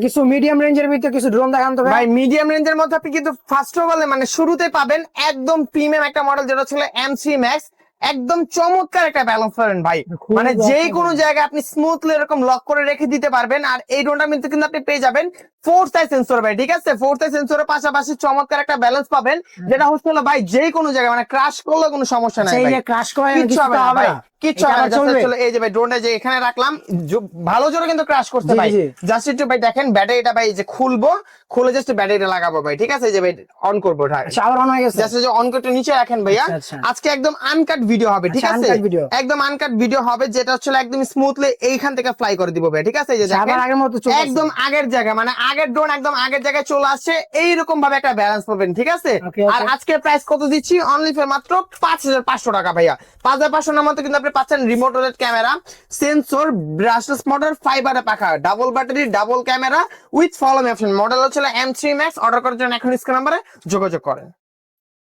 কিছু মিডিয়াম রেঞ্জের ভিতরে কিছু ড্রোন দেখান তো ভাই মিডিয়াম রেঞ্জের মধ্যে আপনি কিন্তু ফার্স্ট অফ অল মানে শুরুতে পাবেন একদম প্রিমিয়াম একটা মডেল যেটা ছিল M3 Max, একদম চমৎকার একটা ব্যালেন্স পাবেন ভাই। খুবই মানে যে অসাধারণ। কোনো জায়গায় আপনি স্মুথলি এরকম লক করে রেখে দিতে পারবেন। আর এই ড্রোনটা কিন্তু আপনি পেয়ে যাবেন 4th আই সেন্সর ভাই, ঠিক আছে? 4th আই সেন্সরের পাশাপাশি চমৎকার একটা ব্যালেন্স পাবেন, যেটা হচ্ছে হলো ভাই যে কোনো জায়গায় মানে ক্রাশ করলে কোনো সমস্যা নাই সেই ভাই, যে ক্রাশ করে কিচ্ছু কিছু হবে তো না হবে ভাই, না, কিচ্ছু এটা হবে না। আবার Just চলবে? হলো এই যে ভাই ড্রোনটা যে এখানে রাখলাম, ভালো জোরে কিন্তু ক্রাশ করছে জি, ভাই। জি। জাস্ট একটু ভাই দেখেন ব্যাটারিটা ভাই যে খুলবো, খুলে জাস্ট ব্যাটারিটা লাগাবো ভাই, ঠিক আছে? এই যে ভাই অন করবো ভাই, আচ্ছা, আবার অন হয়ে গেছে। জাস্ট যে অন করতে নিচে রাখেন ভাইয়া। আচ্ছা, আচ্ছা। আজকে একদম আনকাট ভিডিও হবে, ঠিক আচ্ছা, আছে? uncut video। একদম আনকাট ভিডিও হবে, যেটা হচ্ছে একদম স্মুথলি এইখান থেকে ফ্লাই করে দিব ভাই, ঠিক আছে? এই যে আচ্ছা, আবার দেখেন আগের মতো চলতেছে। একদম আগের জায়গা, মানে আগের ড্রোন একদম আগের জায়গায় চলে আসছে, এইরকম ভাবে একটা ব্যালেন্স পাবেন, ঠিক আছে? Okay, আর okay। আজকে প্রাইস কত দিচ্ছি? অনলি ফর মাত্র 5,500 টাকা ভাইয়া। 5,500 টাকার মধ্যে কিন্তু আপনি পাচ্ছেন remote rotate camera, sensor, brushless motor, ফাইবারে পাখা, double battery, double camera with follow option. Model হচ্ছে M3 Max। অর্ডার করার জন্য এখন স্ক্রিন নাম্বারে যোগাযোগ করেন।